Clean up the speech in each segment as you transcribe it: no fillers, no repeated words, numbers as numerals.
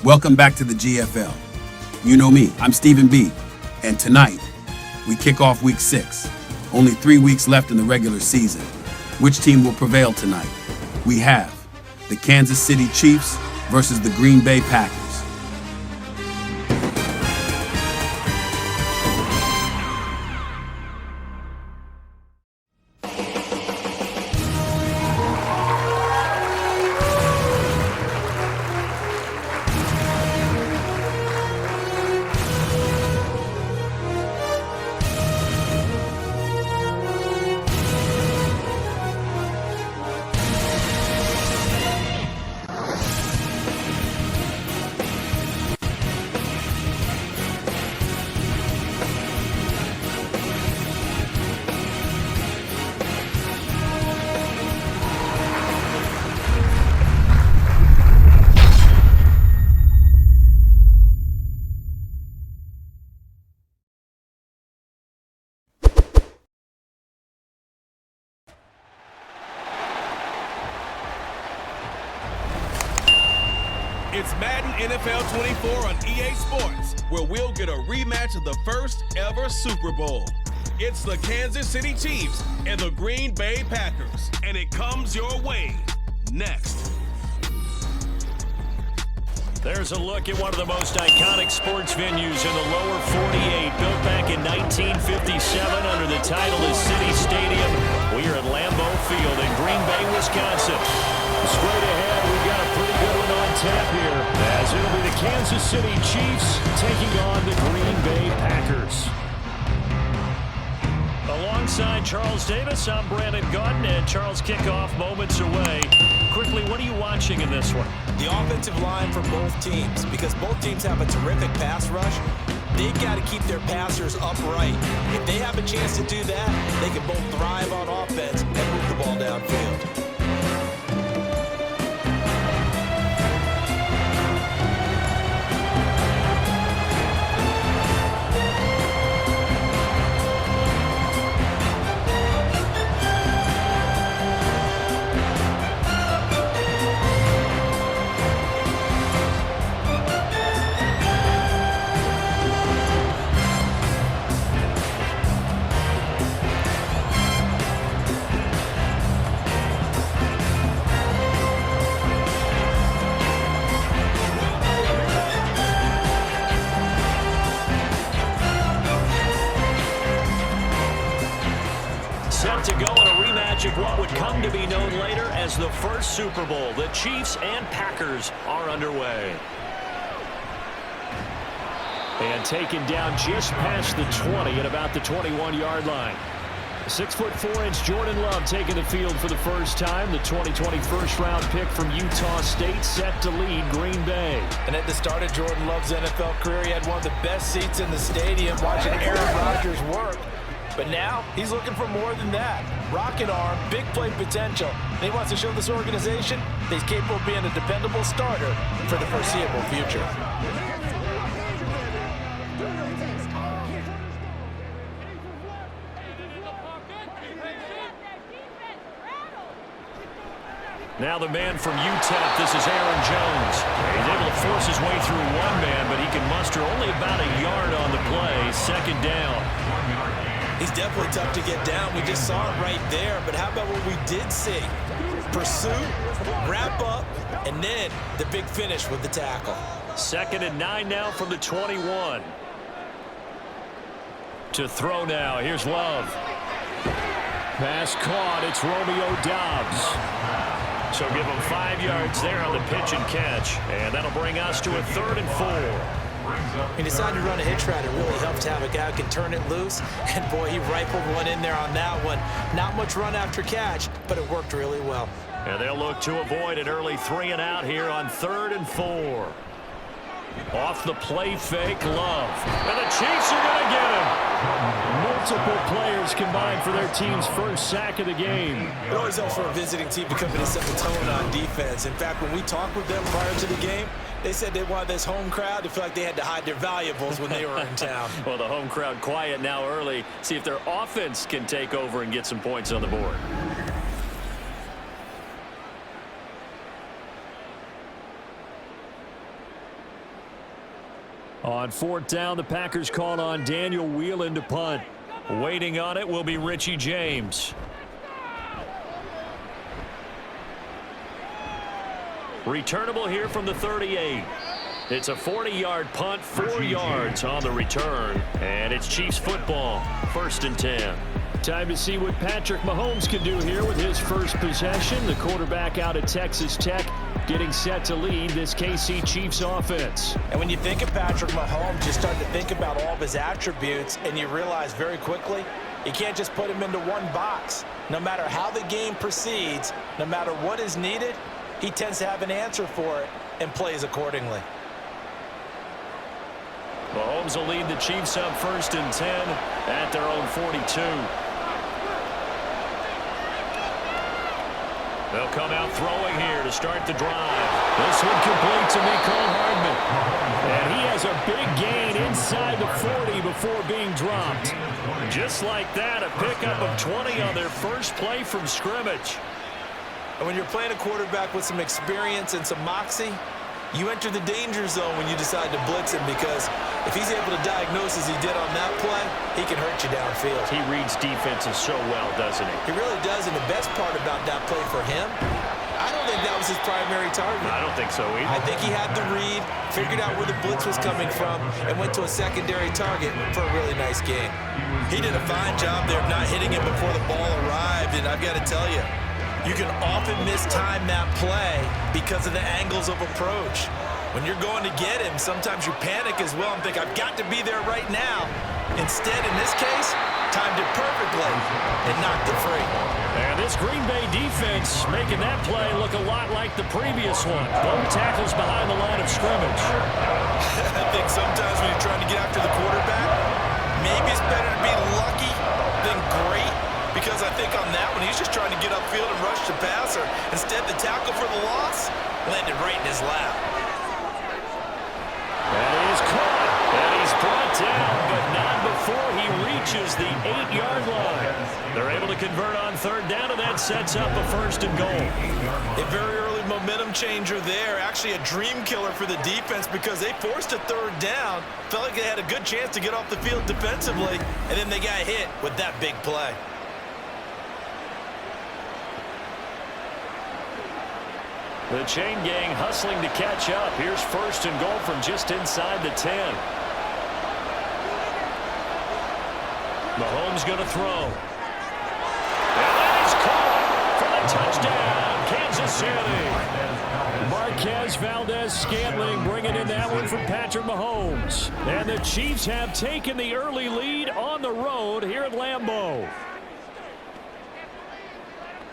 Welcome back to the GFL. You know me, I'm Stephen B. And tonight, we kick off week 6. Only 3 weeks left in the regular season. Which team will prevail tonight? We have the Kansas City Chiefs versus the Green Bay Packers. It's Madden NFL 24 on EA Sports, where we'll get a rematch of the first ever Super Bowl. It's the Kansas City Chiefs and the Green Bay Packers, and it comes your way next. There's a look at one of the most iconic sports venues in the lower 48, built back in 1957 under the title of City Stadium. We are at Lambeau Field in Green Bay, Wisconsin. Straight ahead, we've got a pretty good one on tap here, as it'll be the Kansas City Chiefs taking on the Green Bay Packers. Alongside Charles Davis, I'm Brandon Gaudin, and Charles, kickoff moments away. Quickly, what are you watching in this one? The offensive line for both teams, because both teams have a terrific pass rush. They've got to keep their passers upright. If they have a chance to do that, they can both thrive on offense and move the ball downfield. Set to go in a rematch of what would come to be known later as the first Super Bowl. The Chiefs and Packers are underway. And taken down just past the 20 at about the 21-yard line. 6'4" Jordan Love taking the field for the first time. The 2020 first-round pick from Utah State set to lead Green Bay. And at the start of Jordan Love's NFL career, he had one of the best seats in the stadium watching Aaron Rodgers work. But now, he's looking for more than that. Rocket arm, big play potential. And he wants to show this organization that he's capable of being a dependable starter for the foreseeable future. Now the man from UTEP, this is Aaron Jones. He's able to force his way through one man, but he can muster only about a yard on the play. Second down. He's definitely tough to get down. We just saw it right there. But how about what we did see? Pursuit, wrap up, and then the big finish with the tackle. 2nd and 9 now from the 21. To throw now. Here's Love. Pass caught. It's Romeo Doubs. So give him 5 yards there on the pitch and catch. And that'll bring us to a 3rd and 4. He decided to run a hitch route. It really helps to have a guy who can turn it loose. And, boy, he rifled one in there on that one. Not much run after catch, but it worked really well. And they'll look to avoid an early 3 and out here on 3rd and 4. Off the play fake, Love. And the Chiefs are going to get him. Multiple players combined for their team's first sack of the game. It always helps for a visiting team to come in and set the tone on defense. In fact, when we talked with them prior to the game, they said they wanted this home crowd to feel like they had to hide their valuables when they were in town. Well, the home crowd quiet now early. See if their offense can take over and get some points on the board. On 4th down, the Packers called on Daniel Whelan to punt. Waiting on it will be Richie James. Returnable here from the 38. It's a 40-yard punt, 4 yards on the return. And it's Chiefs football, 1st and 10. Time to see what Patrick Mahomes can do here with his first possession. The quarterback out of Texas Tech getting set to lead this KC Chiefs offense. And when you think of Patrick Mahomes, you start to think about all of his attributes, and you realize very quickly you can't just put him into one box. No matter how the game proceeds, no matter what is needed, he tends to have an answer for it and plays accordingly. Mahomes will lead the Chiefs up 1st and 10 at their own 42. They'll come out throwing here to start the drive. This one complete to Mecole Hardman. And he has a big gain inside the 40 before being dropped. Just like that, a pickup of 20 on their first play from scrimmage. And when you're playing a quarterback with some experience and some moxie, you enter the danger zone when you decide to blitz him, because if he's able to diagnose as he did on that play, he can hurt you downfield. He reads defenses so well, doesn't he? He really does, and the best part about that play for him, I don't think that was his primary target. I don't think so either. I think he had the read, figured out where the blitz was coming from, and went to a secondary target for a really nice game. He did a fine job there of not hitting him before the ball arrived, and I've got to tell you, you can often mistime that play because of the angles of approach. When you're going to get him, sometimes you panic as well and think, I've got to be there right now. Instead, in this case, timed it perfectly and knocked it free. And this Green Bay defense making that play look a lot like the previous one. Both tackles behind the line of scrimmage. I think sometimes when you're trying to get after the quarterback, maybe it's better to be lucky than great. Because I think on that one, he's just trying to get upfield and rush the passer. Instead, the tackle for the loss landed right in his lap. That is caught. And he's brought down, but not before he reaches the 8-yard line. They're able to convert on 3rd down, and that sets up a 1st and goal. A very early momentum changer there. Actually a dream killer for the defense, because they forced a 3rd down. Felt like they had a good chance to get off the field defensively, and then they got hit with that big play. The chain gang hustling to catch up. Here's 1st and goal from just inside the 10. Mahomes going to throw. And that is caught for the touchdown, Kansas City. Marquez Valdez-Scantling bringing in that one from Patrick Mahomes. And the Chiefs have taken the early lead on the road here at Lambeau.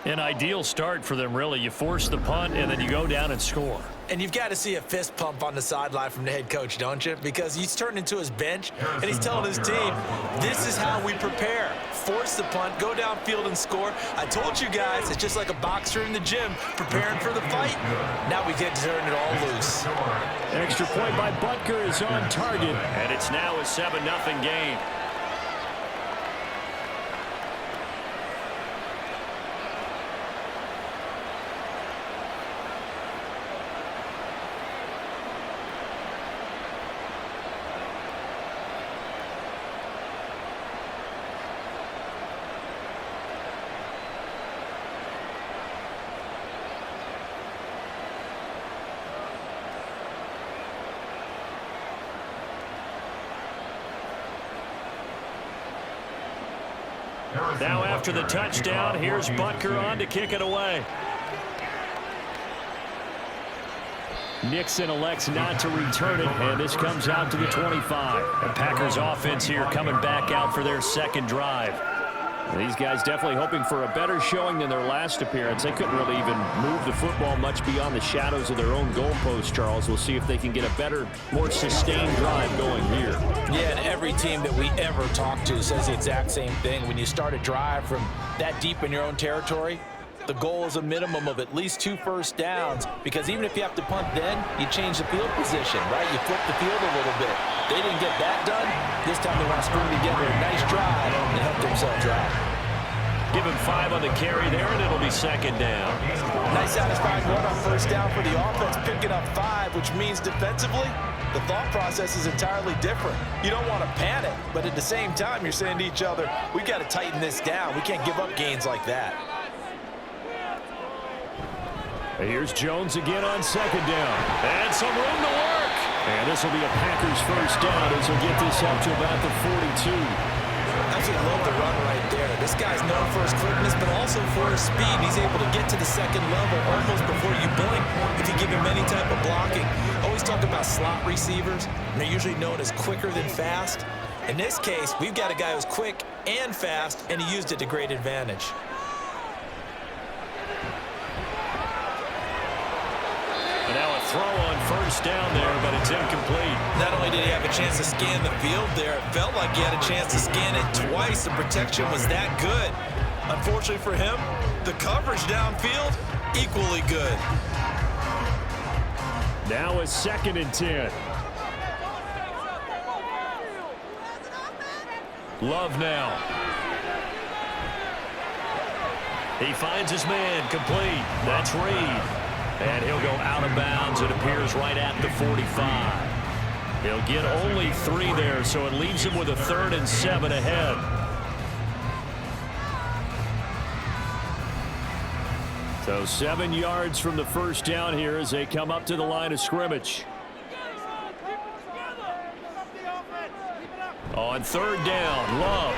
An ideal start for them, really. You force the punt, and then you go down and score. And you've got to see a fist pump on the sideline from the head coach, don't you? Because he's turned into his bench, and he's telling his team, this is how we prepare. Force the punt, go downfield and score. I told you guys, it's just like a boxer in the gym preparing for the fight. Now we get to turn it all loose. An extra point by Butker is on target, and it's now a 7-0 game. Now after the touchdown, here's Butker on to kick it away. Nixon elects not to return it, and this comes out to the 25. The Packers offense here coming back out for their 2nd drive. These guys definitely hoping for a better showing than their last appearance. They couldn't really even move the football much beyond the shadows of their own goalpost, Charles. We'll see if they can get a better, more sustained drive going here. Yeah, and every team that we ever talk to says the exact same thing. When you start a drive from that deep in your own territory, the goal is a minimum of at least 2 first downs, because even if you have to punt then, you change the field position, right? You flip the field a little bit. They didn't get that done. This time they want to string together a nice drive and help themselves out. Give him 5 on the carry there, and it'll be second down. Nice satisfying run on first down for the offense, picking up 5, which means defensively, the thought process is entirely different. You don't want to panic, but at the same time, you're saying to each other, we've got to tighten this down. We can't give up gains like that. Here's Jones again on second down. And some room to work. And this will be a Packers first down as he'll get this up to about the 42. Absolutely love the run right there. This guy's known for his quickness, but also for his speed. He's able to get to the second level almost before you blink if you give him any type of blocking. Always talk about slot receivers, and they're usually known as quicker than fast. In this case, we've got a guy who's quick and fast, and he used it to great advantage. And now a throw on first down there, but it's incomplete. Not only did he have a chance to scan the field there, it felt like he had a chance to scan it twice. The protection was that good. Unfortunately for him, the coverage downfield, equally good. Now a 2nd and 10. Love now. He finds his man, complete. That's Reed. And he'll go out of bounds, it appears, right at the 45. He'll get only 3 there, so it leaves him with a 3rd and 7 ahead. So 7 yards from the first down here as they come up to the line of scrimmage. On 3rd down, Love.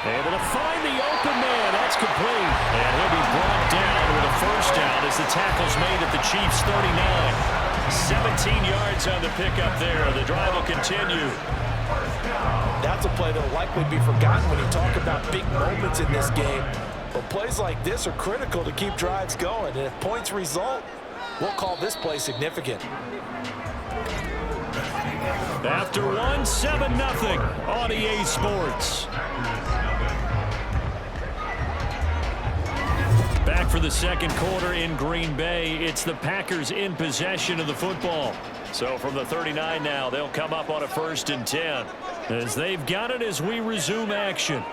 Able to find the open man. That's complete. And he'll be brought down with a first down as the tackle's made at the Chiefs' 39. 17 yards on the pickup there. The drive will continue. That's a play that will likely be forgotten when you talk about big moments in this game. But plays like this are critical to keep drives going. And if points result, we'll call this play significant. After 1, 7-0 on EA Sports. Back for the second quarter in Green Bay. It's the Packers in possession of the football. So from the 39 now, they'll come up on a 1st and 10. As they've got it as we resume action.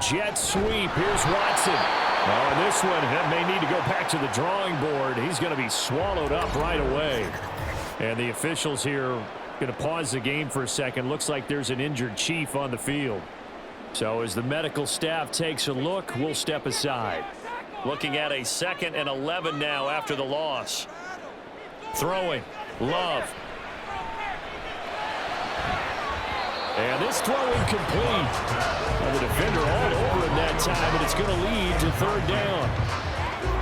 Jet sweep. Here's Watson. Oh, this one may need to go back to the drawing board. He's going to be swallowed up right away. And the officials here going to pause the game for a second. Looks like there's an injured Chief on the field. So as the medical staff takes a look, we'll step aside. Looking at a 2nd and 11 now after the loss. Throwing. Love. And this throw incomplete. And the defender all over him that time, and it's going to lead to 3rd down.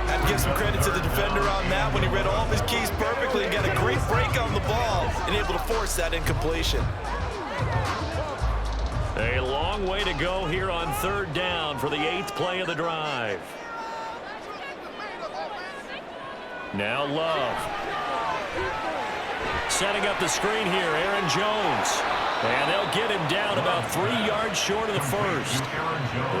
I have to give some credit to the defender on that when he read all of his keys perfectly and got a great break on the ball and able to force that incompletion. A long way to go here on 3rd down for the 8th play of the drive. Now Love. Setting up the screen here, Aaron Jones. And they'll get him down about 3 yards short of the first.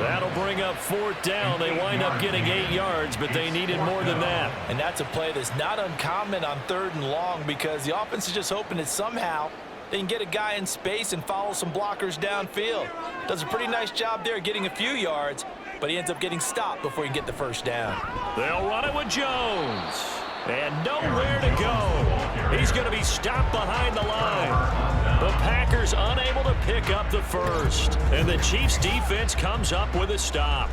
That'll bring up 4th down. They wind up getting 8 yards, but they needed more than that. And that's a play that's not uncommon on 3rd and long because the offense is just hoping that somehow they can get a guy in space and follow some blockers downfield. Does a pretty nice job there getting a few yards, but he ends up getting stopped before he can get the first down. They'll run it with Jones. And nowhere to go. He's going to be stopped behind the line. The Packers unable to pick up the first. And the Chiefs defense comes up with a stop.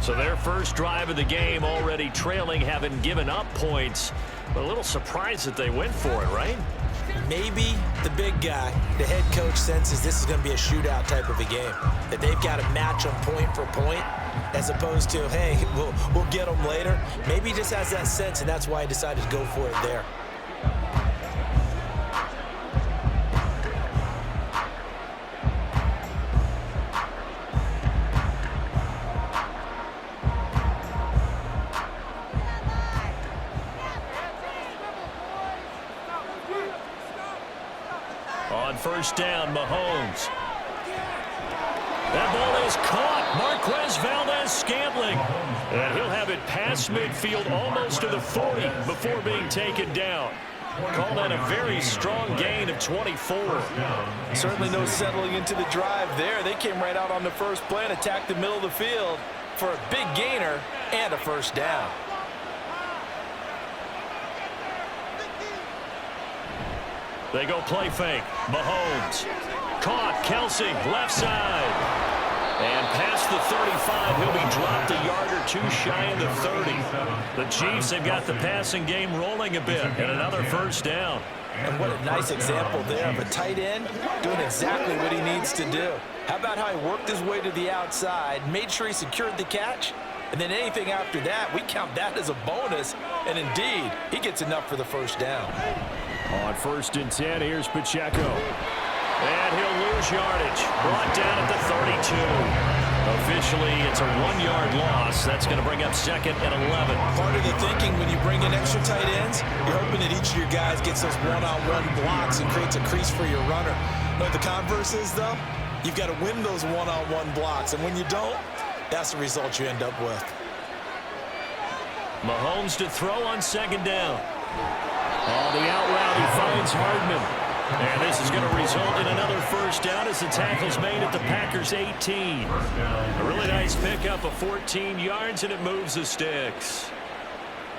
So their first drive of the game already trailing, having given up points. But a little surprised that they went for it, right? Maybe the big guy, the head coach, senses this is going to be a shootout type of a game. That they've got to match them point for point as opposed to, hey, we'll get them later. Maybe he just has that sense, and that's why he decided to go for it there. On first down, Mahomes. That ball is caught. Marquez Valdez-Scantling. And he'll have it past midfield almost to the 40 before being taken down. Call that a very strong gain of 24. Certainly no settling into the drive there. They came right out on the first play and attacked the middle of the field for a big gainer and a first down. They go play fake. Mahomes. Caught. Kelsey. Left side. And past the 35, he'll be dropped a yard or two shy of the 30. The Chiefs have got the passing game rolling a bit, and another first down. And what a nice example there of a tight end doing exactly what he needs to do. How about how he worked his way to the outside, made sure he secured the catch, and then anything after that, we count that as a bonus. And indeed, he gets enough for the first down. On 1st and 10, here's Pacheco. And he'll lose yardage. Brought down at the 32. Officially, it's a 1-yard loss. That's going to bring up 2nd and 11. Part of the thinking when you bring in extra tight ends, you're hoping that each of your guys gets those one-on-one blocks and creates a crease for your runner. But the converse is, though, you've got to win those one-on-one blocks. And when you don't, that's the result you end up with. Mahomes to throw on 2nd down. On the out route, he finds Hardman. And this is going to result in another first down as the tackle's made at the Packers' 18. A really nice pickup of 14 yards, and it moves the sticks.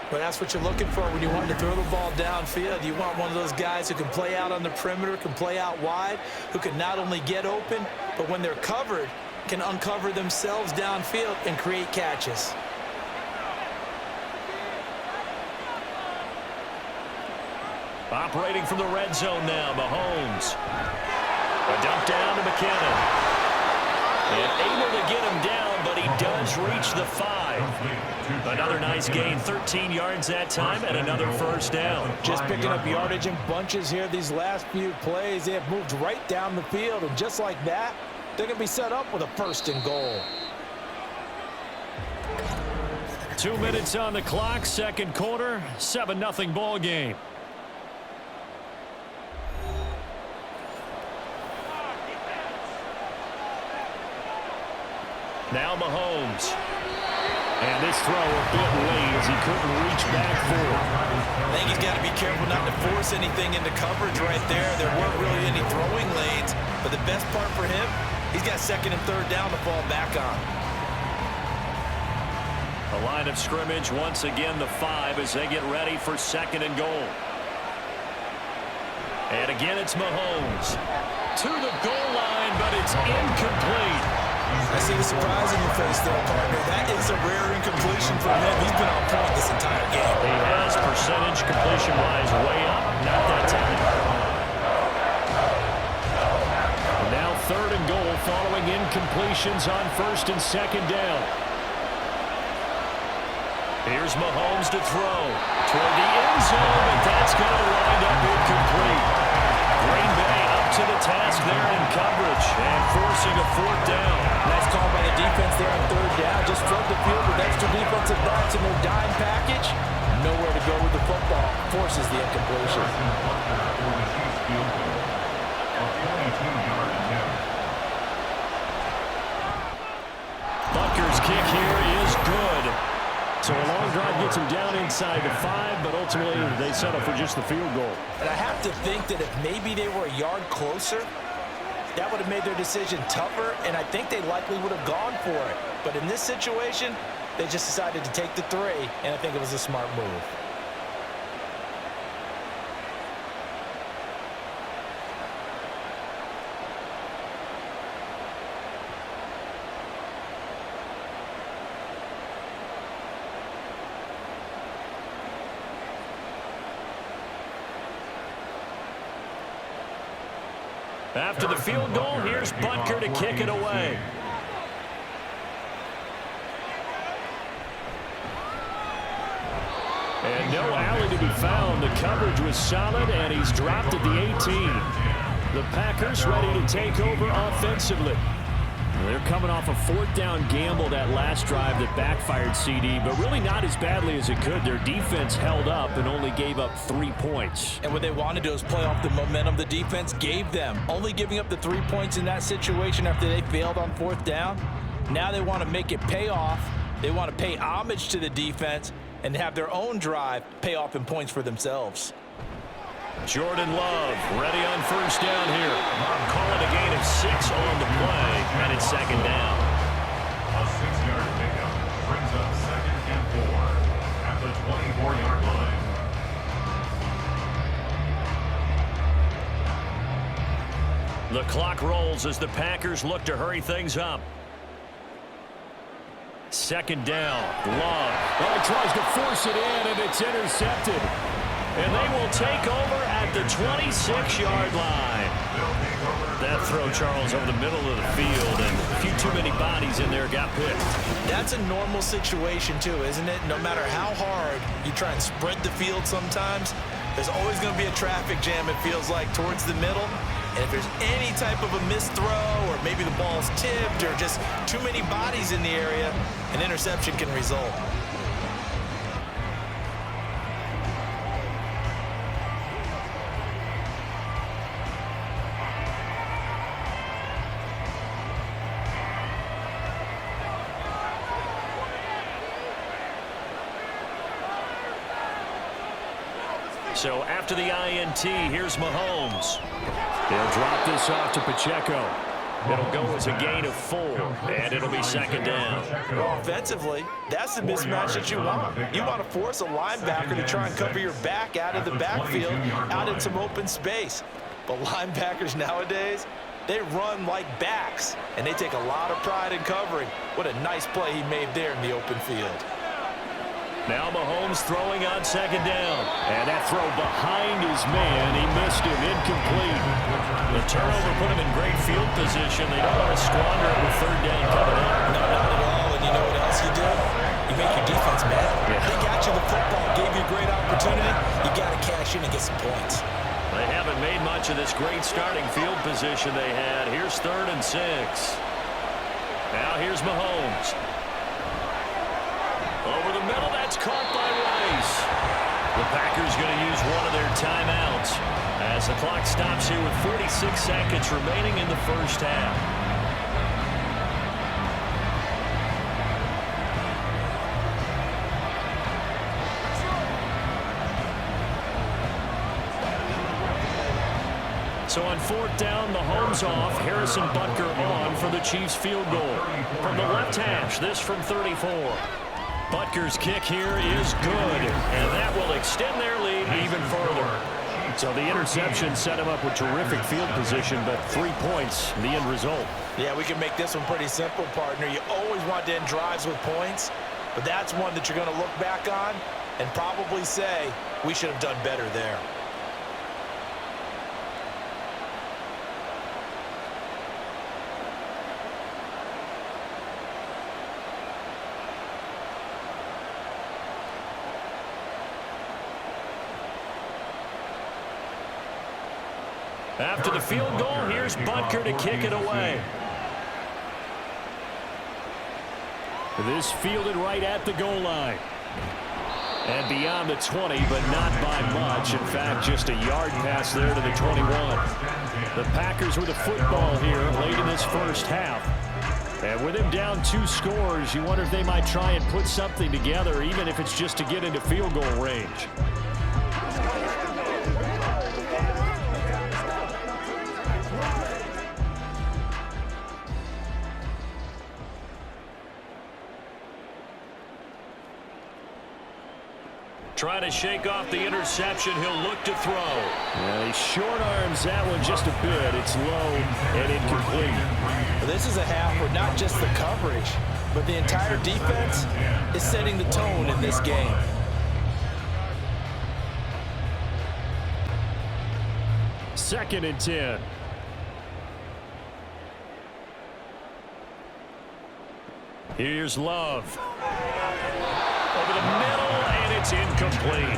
But that's what you're looking for when you want to throw the ball downfield. You want one of those guys who can play out on the perimeter, can play out wide, who can not only get open, but when they're covered, can uncover themselves downfield and create catches. Operating from the red zone now, Mahomes. A dump down to McKinnon. And able to get him down, but he does reach the 5. Another nice gain, 13 yards that time, and another first down. Just picking up yardage in bunches here these last few plays. They have moved right down the field, and just like that, they're going to be set up with a 1st and goal. 2 minutes on the clock, 2nd quarter, 7-0 ball game. Now Mahomes. And this throw a bit late as he couldn't reach back for it. I think he's got to be careful not to force anything into coverage right there. There weren't really any throwing lanes. But the best part for him, he's got 2nd and 3rd down to fall back on. A line of scrimmage, once again the 5 as they get ready for 2nd and goal. And again it's Mahomes. To the goal line, but it's incomplete. I see the surprise in your face there, partner. That is a rare incompletion for him. He's been on point this entire game. He has percentage completion-wise way up. Not that time. Now 3rd and goal following incompletions on 1st and 2nd down. Here's Mahomes to throw toward the end zone, but that's going to wind up incomplete. Green Bay up to the task there in coverage and forcing a 4th down. Nice call by the defense there on 3rd down. Just flood the field with extra defensive backs in their dime package. Nowhere to go with the football. Forces the incompletion. Butker's kick here is good. So a long drive gets him down inside the 5, but ultimately they settle for just the field goal. And I have to think that if maybe they were a yard closer, that would have made their decision tougher, and I think they likely would have gone for it. But in this situation, they just decided to take the 3, and I think it was a smart move. After the field goal, here's Butker to kick it away. And no alley to be found. The coverage was solid, and he's dropped at the 18. The Packers ready to take over offensively. They're coming off a 4th down gamble that last drive that backfired CD, but really not as badly as it could. Their defense held up and only gave up 3 points. And what they wanted to do is play off the momentum the defense gave them. Only giving up the 3 points in that situation after they failed on 4th down. Now they want to make it pay off. They want to pay homage to the defense and have their own drive pay off in points for themselves. Jordan Love ready on first down here. Calling a gain of 6 on the play, and it's second down. A 6-yard pickup brings up 2nd and 4 at the 24-yard line. The clock rolls as the Packers look to hurry things up. Second down, Love. Well, he tries to force it in, and it's intercepted. And they will take over at the 26-yard line. That throw, Charles, over the middle of the field, and a few too many bodies in there got picked. That's a normal situation, too, isn't it? No matter how hard you try and spread the field sometimes, there's always going to be a traffic jam, it feels like, towards the middle. And if there's any type of a missed throw, or maybe the ball's tipped, or just too many bodies in the area, an interception can result. So after the INT, here's Mahomes. They'll drop this off to Pacheco. It'll go as a gain of 4, and it'll be second down. Offensively, that's the mismatch that you want. You want to force a linebacker to try and cover your back out of the backfield, out in some open space. But linebackers nowadays, they run like backs, and they take a lot of pride in covering. What a nice play he made there in the open field. Now Mahomes throwing on second down. And that throw behind his man. He missed him. Incomplete. The turnover put him in great field position. They don't want to squander it with third down coming up. No, not at all. And you know what else you do? You make your defense mad. Yeah. They got you the football, gave you a great opportunity. You got to cash in and get some points. They haven't made much of this great starting field position they had. Here's 3rd and 6. Now here's Mahomes. Over the middle, that's caught by Rice. The Packers going to use one of their timeouts as the clock stops here with 46 seconds remaining in the first half. So on 4th down, Mahomes off, Harrison Butker on for the Chiefs field goal. From the left hash, this from 34. Butker's kick here is good, and that will extend their lead even further. So the interception set him up with terrific field position, but 3 points, the end result. Yeah, we can make this one pretty simple, partner. You always want to end drives with points, but that's one that you're going to look back on and probably say, we should have done better there. After the field goal, here's Butker to kick it away. This fielded right at the goal line. And beyond the 20, but not by much. In fact, just a yard pass there to the 21. The Packers with the football here late in this first half. And with him down 2 scores, you wonder if they might try and put something together, even if it's just to get into field goal range. Trying to shake off the interception. He'll look to throw. Yeah, he short arms that one just a bit. It's low and incomplete. Well, this is a half where not just the coverage, but the entire defense is setting the tone in this game. Second and 10. Here's Love. Over the middle, and it's incomplete.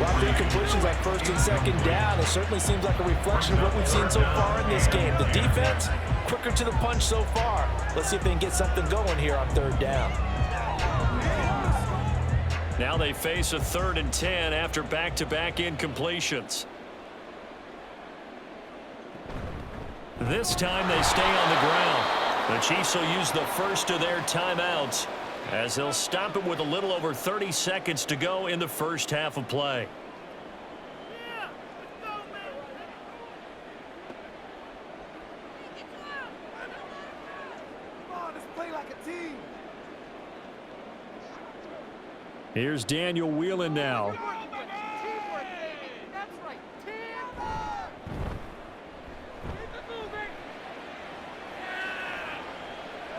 Lots of incompletions on 1st and 2nd down. It certainly seems like a reflection of what we've seen so far in this game. The defense, quicker to the punch so far. Let's see if they can get something going here on 3rd down. Now they face a 3rd and 10 after back-to-back incompletions. This time they stay on the ground. The Chiefs will use the first of their timeouts as they'll stop it with a little over 30 seconds to go in the first half of play. Here's Daniel Whelan now.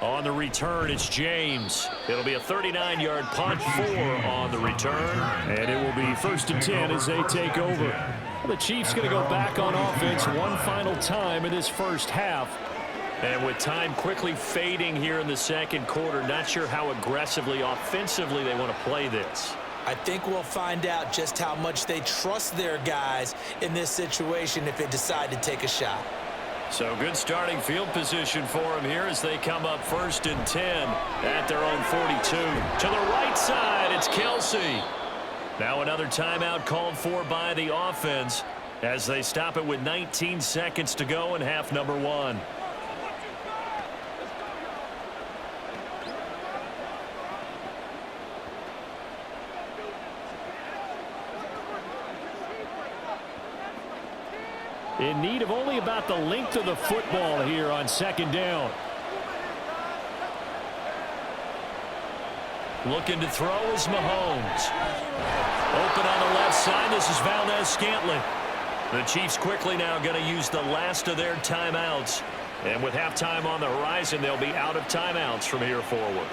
On the return, it's James. It'll be a 39-yard punt, 4 on the return. And it will be 1st and 10 as they take over. The Chiefs going to go back on offense one final time in this first half. And with time quickly fading here in the second quarter, not sure how aggressively, offensively they want to play this. I think we'll find out just how much they trust their guys in this situation if they decide to take a shot. So good starting field position for them here as they come up 1st and 10 at their own 42. To the right side, it's Kelsey. Now another timeout called for by the offense as they stop it with 19 seconds to go in half number 1. In need of only about the length of the football here on 2nd down. Looking to throw is Mahomes. Open on the left side. This is Valdez-Scantling. The Chiefs quickly now going to use the last of their timeouts. And with halftime on the horizon, they'll be out of timeouts from here forward.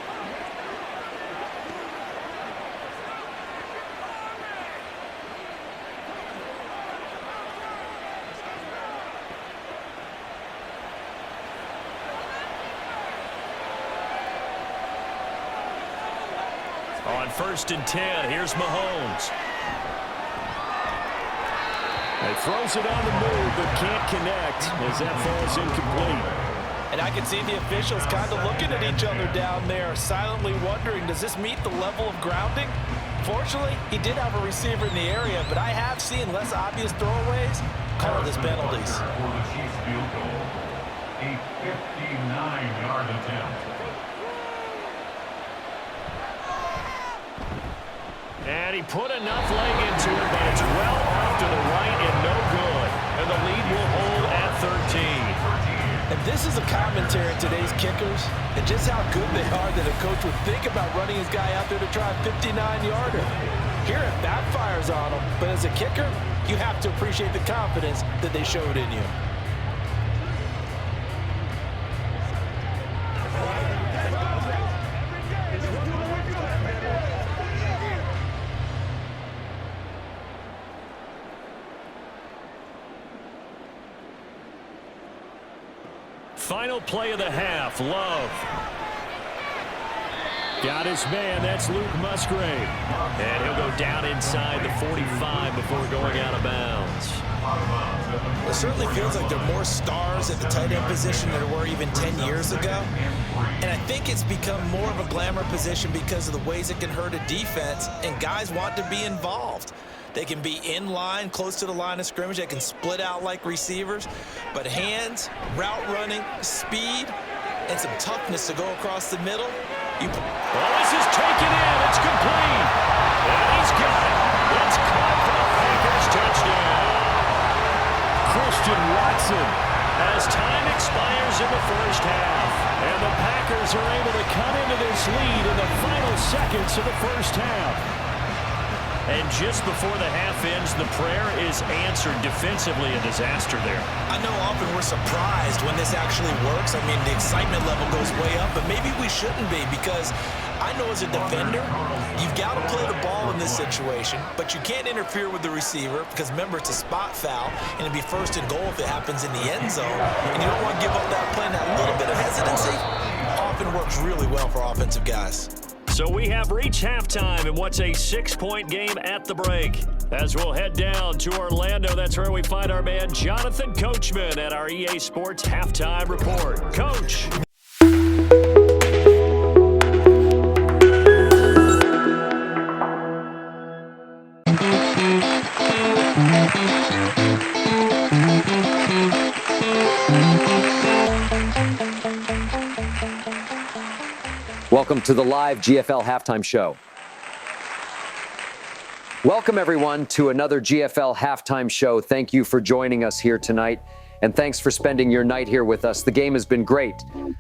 On 1st and 10, here's Mahomes. He throws it on the move, but can't connect as that falls incomplete. And I can see the officials kind of looking at each other down there, silently wondering, does this meet the level of grounding? Fortunately, he did have a receiver in the area, but I have seen less obvious throwaways called as penalties. For the Chiefs field goal, a 59-yard attempt. And he put enough leg into it, but it's well off to the right and no good. And the lead will hold at 13. And this is a commentary on today's kickers and just how good they are that a coach would think about running his guy out there to try a 59-yarder. Here it backfires on him, but as a kicker, you have to appreciate the confidence that they showed in you. Final play of the half, Love. Got his man, that's Luke Musgrave. And he'll go down inside the 45 before going out of bounds. It certainly feels like there are more stars at the tight end position than there were even 10 years ago. And I think it's become more of a glamour position because of the ways it can hurt a defense, and guys want to be involved. They can be in line, close to the line of scrimmage. They can split out like receivers. But hands, route running, speed, and some toughness to go across the middle. This is taken in. It's complete. And he's got it. It's caught for the Packers touchdown. Christian Watson as time expires in the first half. And the Packers are able to cut into this lead in the final seconds of the first half. And just before the half ends, the prayer is answered. Defensively, a disaster there. I know often we're surprised when this actually works. I mean, the excitement level goes way up, but maybe we shouldn't be, because I know as a defender, you've got to play the ball in this situation, but you can't interfere with the receiver because, remember, it's a spot foul, and it'd be 1st and goal if it happens in the end zone, and you don't want to give up that play. And that little bit of hesitancy often works really well for offensive guys. So we have reached halftime in what's a 6-point game at the break. As we'll head down to Orlando, that's where we find our man Jonathan Coachman at our EA Sports Halftime Report. Coach. Welcome to the live GFL Halftime Show. Welcome, everyone, to another GFL Halftime Show. Thank you for joining us here tonight. and thanks for spending your night here with us. The game has been great.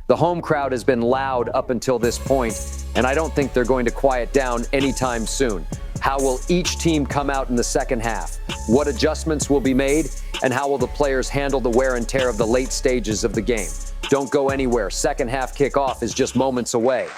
The home crowd has been loud up until this point, and I don't think they're going to quiet down anytime soon. How will each team come out in the second half? What adjustments will be made? And how will the players handle the wear and tear of the late stages of the game? Don't go anywhere. Second half kickoff is just moments away.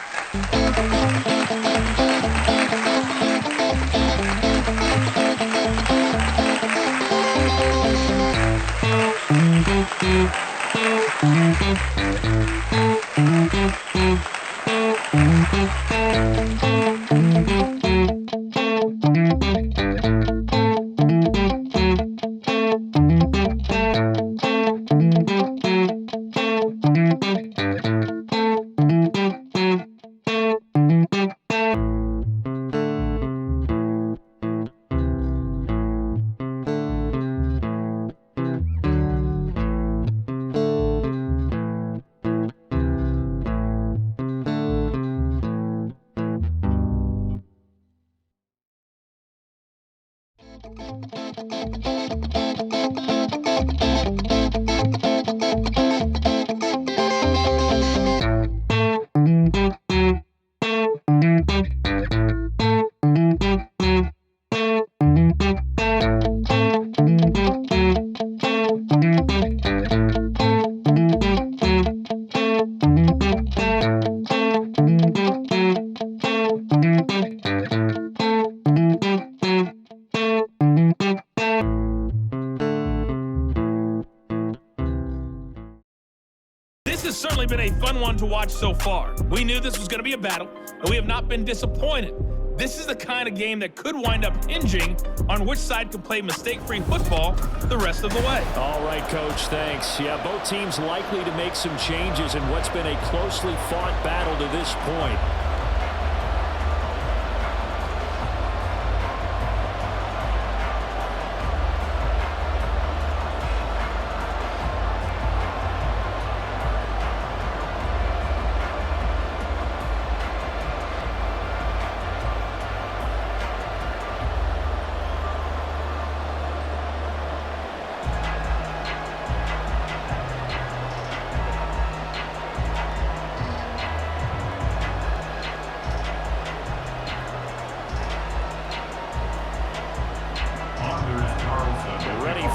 This has certainly been a fun one to watch so far. We knew this was going to be a battle, and we have not been disappointed. This is the kind of game that could wind up hinging on which side can play mistake-free football the rest of the way. All right, Coach, thanks. Yeah, both teams likely to make some changes in what's been a closely fought battle to this point.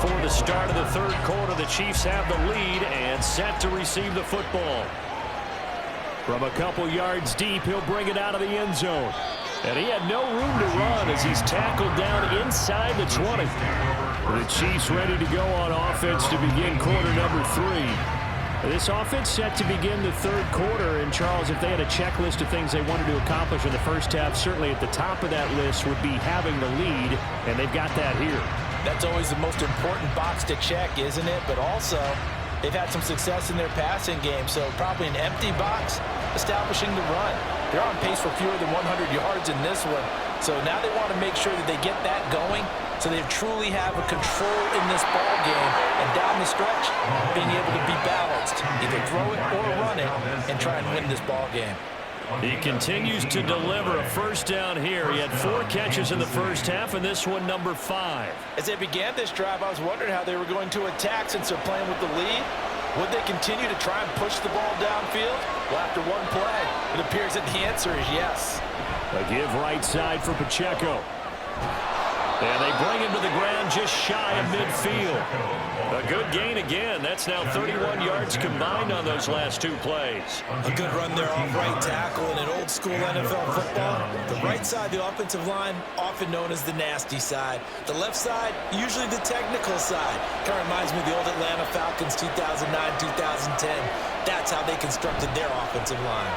For the start of the third quarter, the Chiefs have the lead and set to receive the football. From a couple yards deep, he'll bring it out of the end zone. And he had no room to run as he's tackled down inside the 20. The Chiefs ready to go on offense to begin quarter number 3. This offense set to begin the third quarter. And, Charles, if they had a checklist of things they wanted to accomplish in the first half, certainly at the top of that list would be having the lead, and they've got that here. That's always the most important box to check, isn't it? But also, they've had some success in their passing game, so probably an empty box establishing the run. They're on pace for fewer than 100 yards in this one, so now they want to make sure that they get that going so they truly have a control in this ball game, and down the stretch, being able to be balanced, either throw it or run it, and try and win this ball game. He continues to deliver a first down here. He had 4 catches in the first half, and this one number 5. As they began this drive, I was wondering how they were going to attack since they're playing with the lead. Would they continue to try and push the ball downfield? Well, after one play, it appears that the answer is yes. A give right side for Pacheco. And they bring him to the ground just shy of midfield. A good gain again. That's now 31 yards combined on those last 2 plays. A good run there off right tackle in an old-school NFL football. The right side, the offensive line, often known as the nasty side. The left side, usually the technical side. Kind of reminds me of the old Atlanta Falcons 2009-2010. That's how they constructed their offensive line.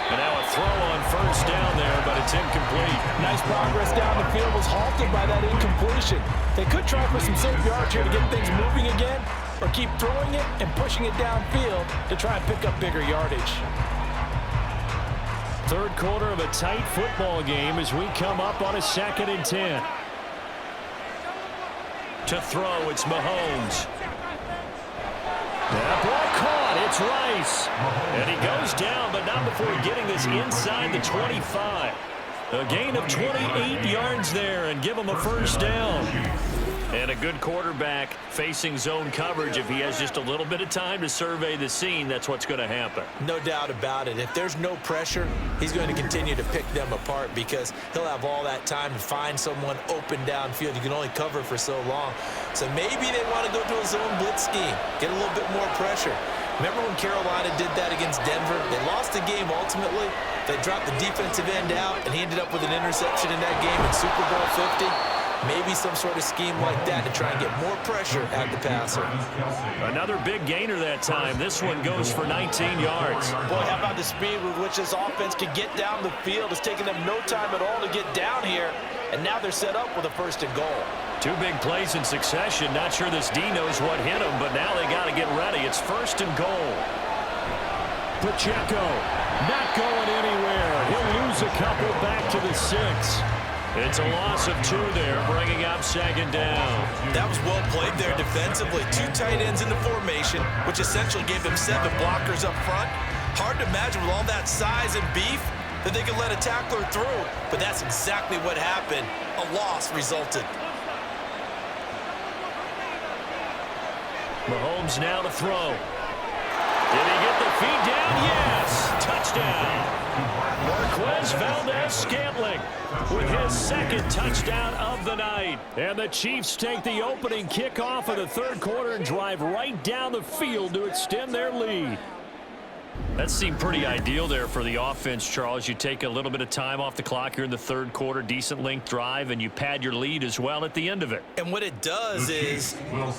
And now a throw on first down there, but it's incomplete. Nice progress down the field, was halted by that incompletion. They could try for some safe yards here to get things moving again, or keep throwing it and pushing it downfield to try and pick up bigger yardage. Third quarter of a tight football game as we come up on a 2nd and 10. To throw, it's Mahomes. That ball caught. It's Rice. And he goes down, but not before getting this inside the 25. A gain of 28 yards there and give him a first down. And a good quarterback facing zone coverage, if he has just a little bit of time to survey the scene, that's what's going to happen. No doubt about it. If there's no pressure, he's going to continue to pick them apart because he'll have all that time to find someone open downfield. You can only cover for so long. So maybe they want to go to a zone blitz scheme, get a little bit more pressure. Remember when Carolina did that against Denver? They lost the game ultimately. They dropped the defensive end out, and he ended up with an interception in that game in Super Bowl 50. Maybe some sort of scheme like that to try and get more pressure at the passer. Another big gainer that time. This one goes for 19 yards. Boy, how about the speed with which this offense could get down the field? It's taken them no time at all to get down here, and now they're set up with a 1st and goal. 2 big plays in succession. Not sure this D knows what hit him, but now they got to get ready. It's 1st and goal. Pacheco not going anywhere. He'll lose a couple back to the 6. It's a loss of 2 there, bringing up 2nd down. That was well played there defensively. 2 tight ends in the formation, which essentially gave them 7 blockers up front. Hard to imagine with all that size and beef that they could let a tackler through, but that's exactly what happened. A loss resulted. Mahomes now to throw. Did he get the feed down? Yes! Touchdown! Marquez Valdez-Scantling with his 2nd touchdown of the night. And the Chiefs take the opening kickoff of the 3rd quarter and drive right down the field to extend their lead. That seemed pretty ideal there for the offense, Charles. You take a little bit of time off the clock here in the 3rd quarter, decent length drive, and you pad your lead as well at the end of it. And what it does is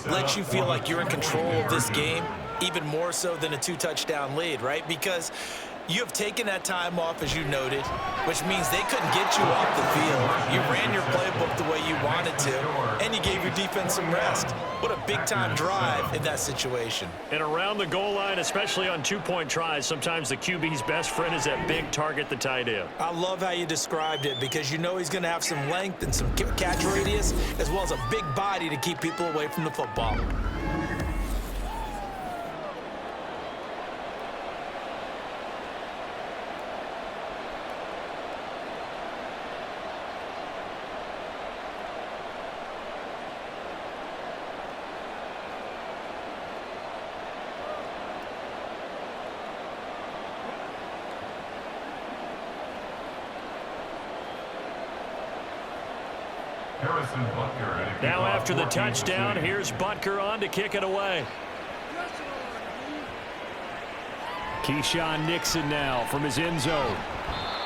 let you feel like you're in control of this game, even more so than a 2-touchdown lead, right? Because you have taken that time off, as you noted, which means they couldn't get you off the field. You ran your playbook the way you wanted to, and you gave your defense some rest. What a big-time drive in that situation. And around the goal line, especially on 2-point tries, sometimes the QB's best friend is that big target, the tight end. I love how you described it because you know he's going to have some length and some catch radius, as well as a big body to keep people away from the football. Now after the touchdown, here's Butker on to kick it away. Keyshawn Nixon now from his end zone.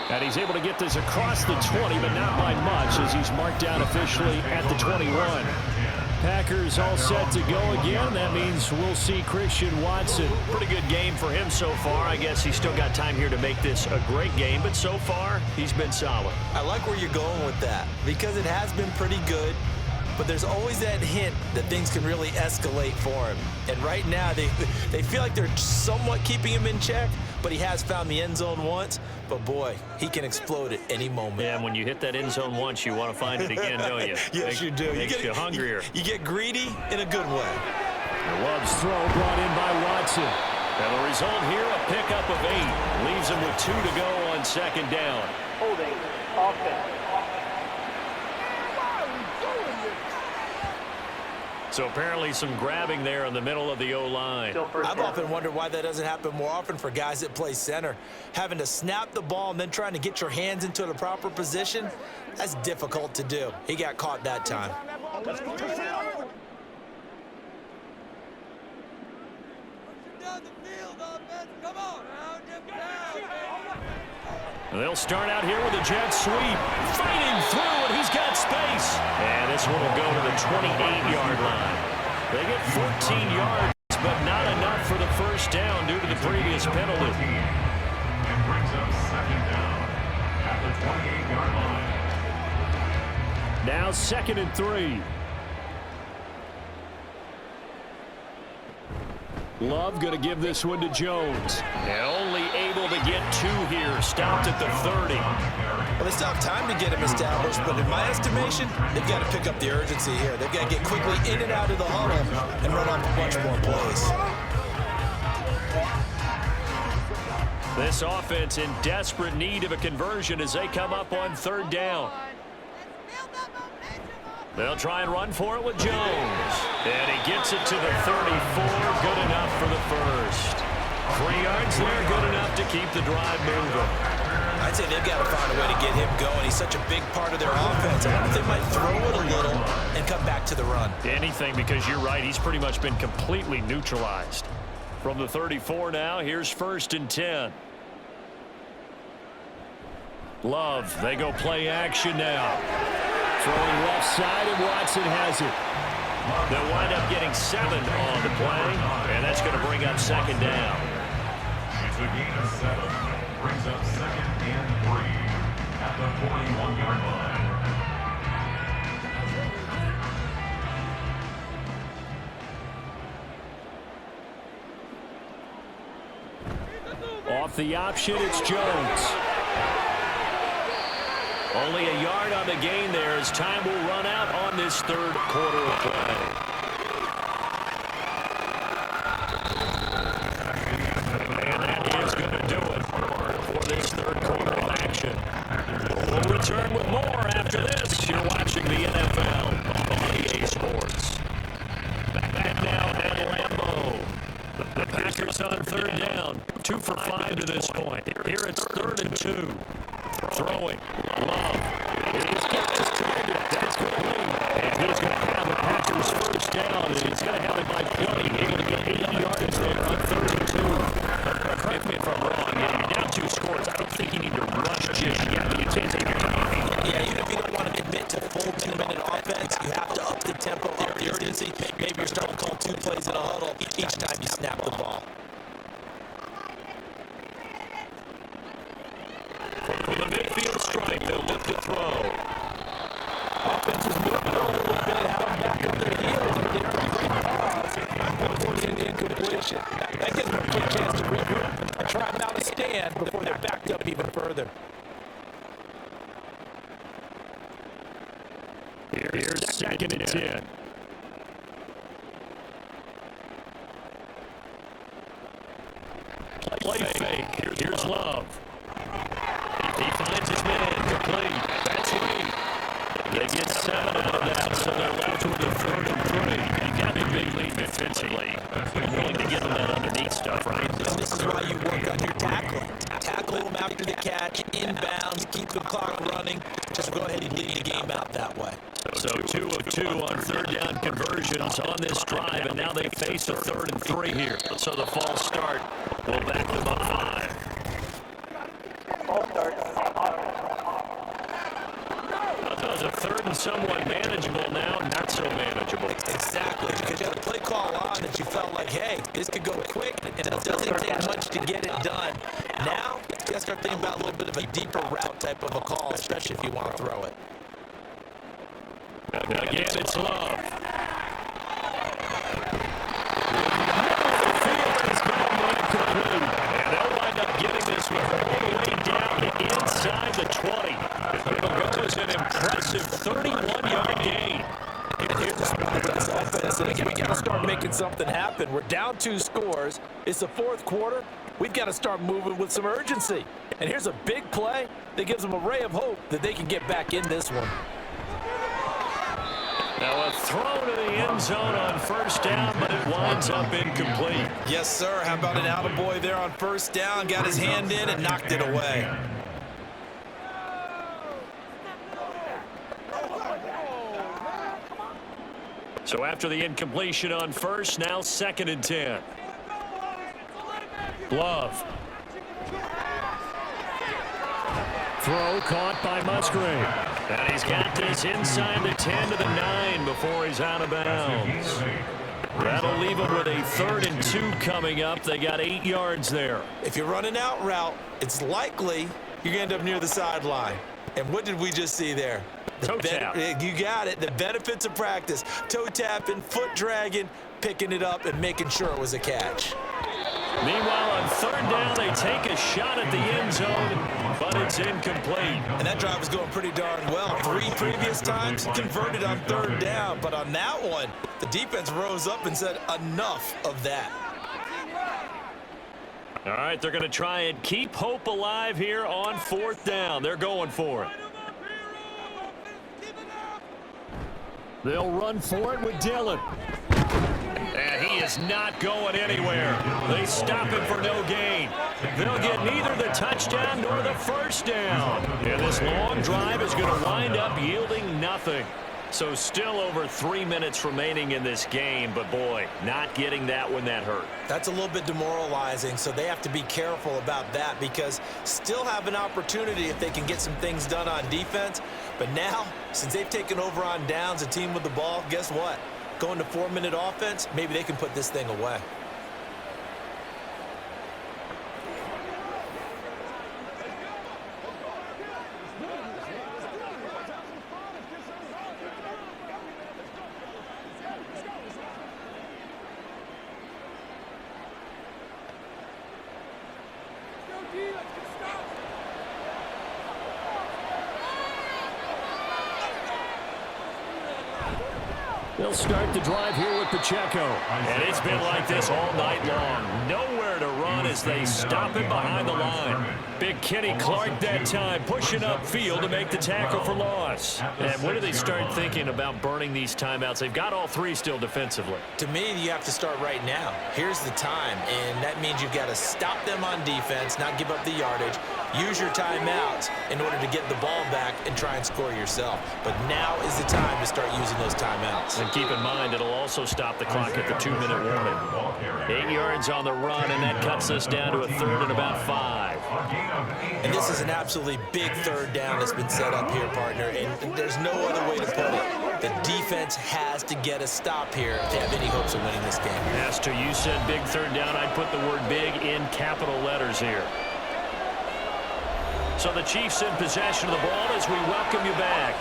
And he's able to get this across the 20, but not by much as he's marked down officially at the 21. Packers all set to go again. That means we'll see Christian Watson. Pretty good game for him so far. I guess he's still got time here to make this a great game, but so far he's been solid. I like where you're going with that because it has been pretty good, but there's always that hint that things can really escalate for him. And right now they feel like they're somewhat keeping him in check, but he has found the end zone once. But boy, he can explode at any moment. Yeah, and when you hit that end zone once, you want to find it again, don't you? Yes, you do. Makes you hungrier. You get greedy in a good way. Love's throw brought in by Watson. And the result here, a pickup of 8. Leaves him with 2 to go on 2nd down. Holding offense. So apparently some grabbing there in the middle of the O-line. I've often wondered why that doesn't happen more often for guys that play center. Having to snap the ball and then trying to get your hands into the proper position, that's difficult to do. He got caught that time. They'll start out here with a jet sweep. Fighting through, and he's got space. And this one will go to the 28-yard line. They get 14 yards, but not enough for the 1st down due to the previous penalty. And brings up 2nd down at the 28-yard line. Now 2nd and 3. Love going to give this one to Jones. And only able to get 2 here. Stopped at the 30. Well, they still have time to get him established, but in my estimation, they've got to pick up the urgency here. They've got to get quickly in and out of the huddle and run off a bunch more plays. This offense in desperate need of a conversion as they come up on 3rd down. They'll try and run for it with Jones. And he gets it to the 34. Good enough for the first. 3 yards there, good enough to keep the drive moving. I'd say they've got to find a way to get him going. He's such a big part of their offense. I wonder if they might throw it a little and come back to the run. Anything, because you're right. He's pretty much been completely neutralized. From the 34 now, here's 1st and 10. Love, they go play action now. Throwing left side, and Watson has it. They'll wind up getting 7 on the play, and that's going to bring up 2nd down. It's a gain of 7. Brings up 2nd and 3 at the 41-yard line. Off the option, it's Jones. Only a yard on the gain there as time will run out on this 3rd quarter of play. And that is going to do it for this 3rd quarter of action. We'll return with more after this. You're watching the NFL on EA Sports. Back now at Lambeau. The Packers on 3rd down. 2 for 5 to this point. Here it's 3rd and 2. Throwing. Love. He's got his target. That's complete. And he's going to have the Packers 1st down. And he's going to have it by 20. Able to get 80 yards there on 32. Correct me if I'm wrong. You're down 2 scores. I don't think you need to rush just yet. But you can't take your time. Yeah, even if you don't want to commit to full 2-minute offense, you have to up the tempo, up the urgency. Maybe you're starting to call 2 plays in a huddle each time you snap the ball. From the midfield strike, they'll look to throw. Offense is moving a little bit, have them back up their heels, and they're a great pause. Forcing the incompletion. That gives them a quick chance to regroup and try them out a stand before they're backed up even further. Here's 2nd and 10. Play fake. Here's Love. He finds his man complete. That's 3. They get 7 out of that, so they're left with a 3rd and 3. You've got a big lead defensively. You're willing to give them that underneath stuff, right? And this is why you work on your tackling. Tackle them after the catch, inbounds, keep the clock running. Just go ahead and lead the game out that way. So 2 of 2 on 3rd down conversions on this drive, and now they face a 3rd and 3 here. So the false start will back them up 5. False start. The 3rd and somewhat manageable now, not so manageable. Exactly, because you had a play call on that you felt like, hey, this could go quick, and it doesn't take much to get it done. Now, you got to start thinking about a little bit of a deeper route type of a call, especially if you want to throw it. Again, it's Love. And they'll wind up getting this one all the way down inside the 20. It was an impressive 31-yard gain. And here's the spot of this offense. And again, we got to start making something happen. We're down 2 scores. It's the 4th quarter. We've got to start moving with some urgency. And here's a big play that gives them a ray of hope that they can get back in this one. Now a throw to the end zone on 1st down, but it winds up incomplete. Yes, sir. How about an attaboy there on 1st down? Got his hand in and knocked it away. So after the incompletion on 1st, now 2nd and 10. Love. Throw caught by Musgrave. And he's got this inside the 10 to the 9 before he's out of bounds. That'll leave him with a 3rd and 2 coming up. They got 8 yards there. If you're running out route, it's likely you're going to end up near the sideline. And what did we just see there? Toe tap. You got it. The benefits of practice. Toe tapping, foot dragging, picking it up, and making sure it was a catch. Meanwhile, on 3rd down, they take a shot at the end zone, but it's incomplete. And that drive was going pretty darn well. 3 previous times, converted on 3rd down. But on that one, the defense rose up and said, enough of that. All right, they're going to try and keep hope alive here on 4th down. They're going for it. They'll run for it with Dillon. And he is not going anywhere. They stop him for no gain. They'll get neither the touchdown nor the first down. And this long drive is going to wind up yielding nothing. So still over 3 minutes remaining in this game, but boy, not getting that when that hurt. That's a little bit demoralizing, so they have to be careful about that because still have an opportunity if they can get some things done on defense. But now, since they've taken over on downs, a team with the ball, guess what? Going to 4-minute offense, maybe they can put this thing away. They'll start the drive here with Pacheco. And it's been like this all night long. Nowhere to run as they stop him behind the line. Big Kenny Clark that time pushing upfield to make the tackle for loss. And when do they start thinking about burning these timeouts? They've got all three still defensively. To me, you have to start right now. Here's the time, and that means you've got to stop them on defense, not give up the yardage. Use your timeouts in order to get the ball back and try and score yourself. But now is the time to start using those timeouts. And keep in mind, it'll also stop the clock at the 2-minute warning. 8 yards on the run, and that cuts us down to a third and about 5. And this is an absolutely big third down that's been set up here, partner, and there's no other way to put it. The defense has to get a stop here if they have any hopes of winning this game. Master, you said big third down. I'd put the word big in capital letters here. So the Chiefs in possession of the ball as we welcome you back.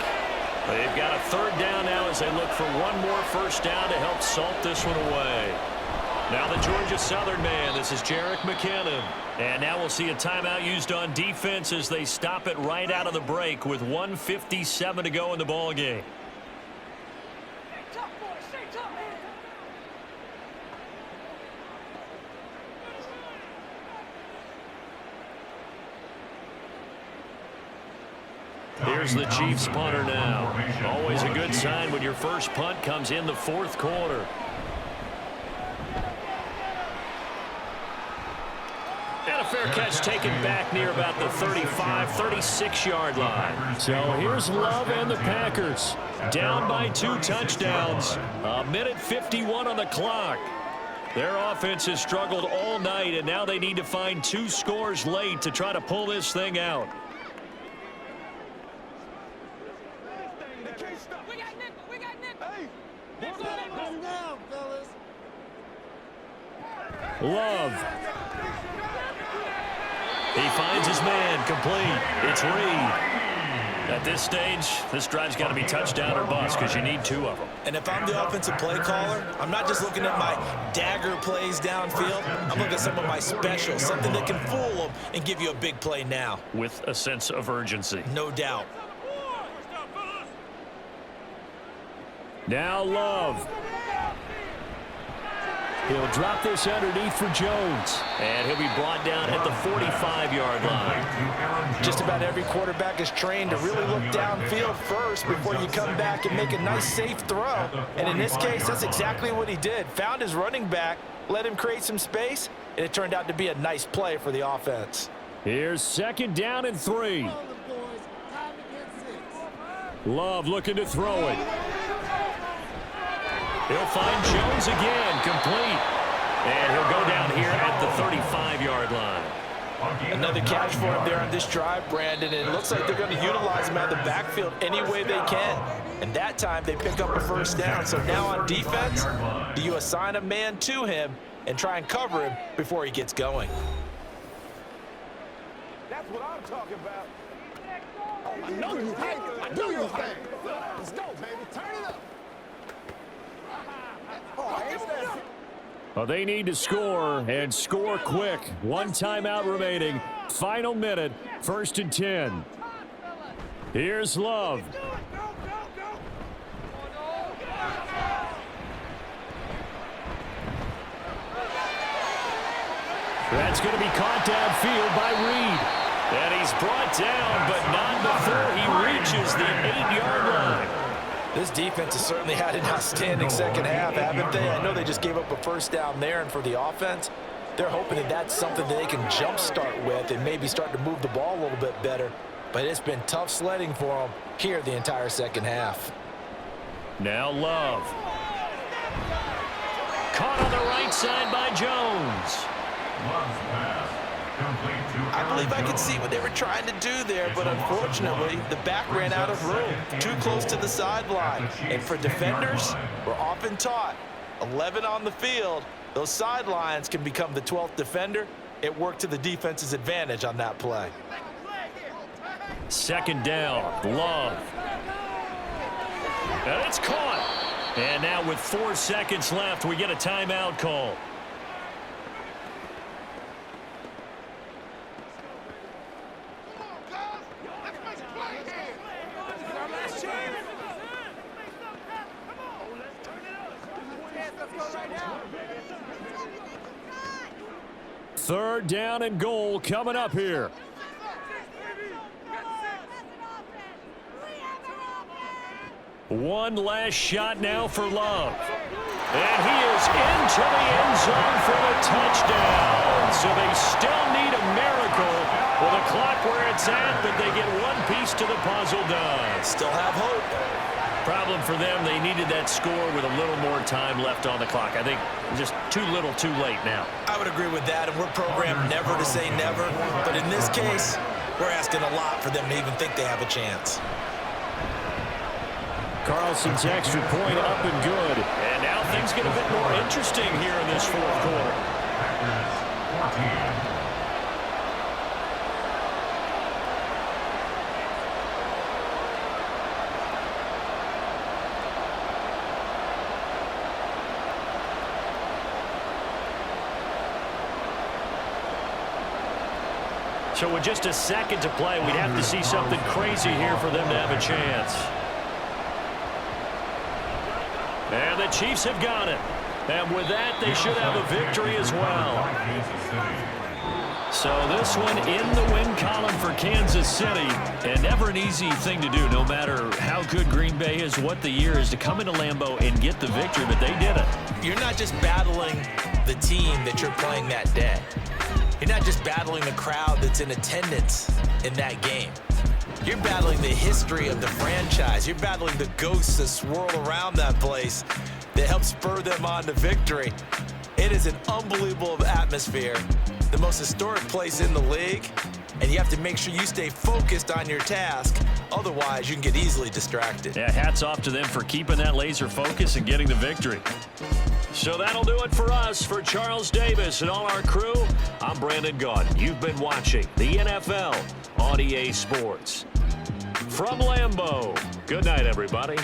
They've got a third down now as they look for one more first down to help salt this one away. Now the Georgia Southern man, this is Jerick McKinnon. And now we'll see a timeout used on defense as they stop it right out of the break with 1:57 to go in the ball game. Here's the Chiefs punter now. Always a good sign when your first punt comes in the fourth quarter. And a fair catch taken back near about the 35, 36-yard line. So here's Love and the Packers. Down by 2 touchdowns. 1:51 on the clock. Their offense has struggled all night, and now they need to find 2 scores late to try to pull this thing out. Love. He finds his man, complete. It's Reed. At this stage, this drive's got to be touchdown or bust because you need 2 of them. And if I'm the offensive play caller, I'm not just looking at my dagger plays downfield. I'm looking at some of my specials, something that can fool them and give you a big play now. With a sense of urgency. No doubt. Now Love. He'll drop this underneath for Jones. And he'll be brought down at the 45-yard line. Just about every quarterback is trained to really look downfield first before you come back and make a nice, safe throw. And in this case, that's exactly what he did. Found his running back, let him create some space, and it turned out to be a nice play for the offense. Here's 2nd down and 3. Love looking to throw it. He'll find Jones again, complete. And he'll go down here at the 35-yard line. Another catch for him there on this drive, Brandon. And it looks like they're going to utilize him out of the backfield any way they can. And that time they pick up a first down. So now on defense, do you assign a man to him and try and cover him before he gets going? That's what I'm talking about. Oh, I know you hate it. I know you hate it. Let's go, baby. Turn it up. Well, they need to score, and score quick. 1 timeout remaining. Final minute, 1st and 10. Here's Love. That's going to be caught downfield by Reed. And he's brought down, but not before he reaches the 8-yard line. This defense has certainly had an outstanding second half, haven't they? I know they just gave up a first down there, and for the offense, they're hoping that that's something that they can jumpstart with and maybe start to move the ball a little bit better. But it's been tough sledding for them here the entire second half. Now Love. Caught on the right side by Jones. Love's pass. I believe I could see what they were trying to do there, but unfortunately, the back ran out of room, too close to the sideline. And for defenders, we're often taught, 11 on the field, those sidelines can become the 12th defender. It worked to the defense's advantage on that play. Second down, Love. And it's caught. And now with 4 seconds left, we get a timeout call. Third down and goal coming up here. One last shot now for Love. And he is into the end zone for the touchdown. So they still need a miracle with a clock where it's at, but they get one piece to the puzzle done. Still have hope. Problem for them, they needed that score with a little more time left on the clock. I think just too little too late now. I would agree with that, and we're programmed never to say never. But in this case, we're asking a lot for them to even think they have a chance. Carlson's extra point up and good. And now things get a bit more interesting here in this fourth quarter. Packers 14. So with just a second to play, we'd have to see something crazy here for them to have a chance. And the Chiefs have got it. And with that, they should have a victory as well. So this one in the win column for Kansas City. And never an easy thing to do, no matter how good Green Bay is, what the year is, to come into Lambeau and get the victory, but they did it. You're not just battling the team that you're playing that day. You're not just battling the crowd that's in attendance in that game. You're battling the history of the franchise. You're battling the ghosts that swirl around that place that help spur them on to victory. It is an unbelievable atmosphere, the most historic place in the league, and you have to make sure you stay focused on your task. Otherwise, you can get easily distracted. Yeah, hats off to them for keeping that laser focus and getting the victory. So that'll do it for us. For Charles Davis and all our crew, I'm Brandon Gaudin. You've been watching the NFL on EA Sports. From Lambeau, good night, everybody.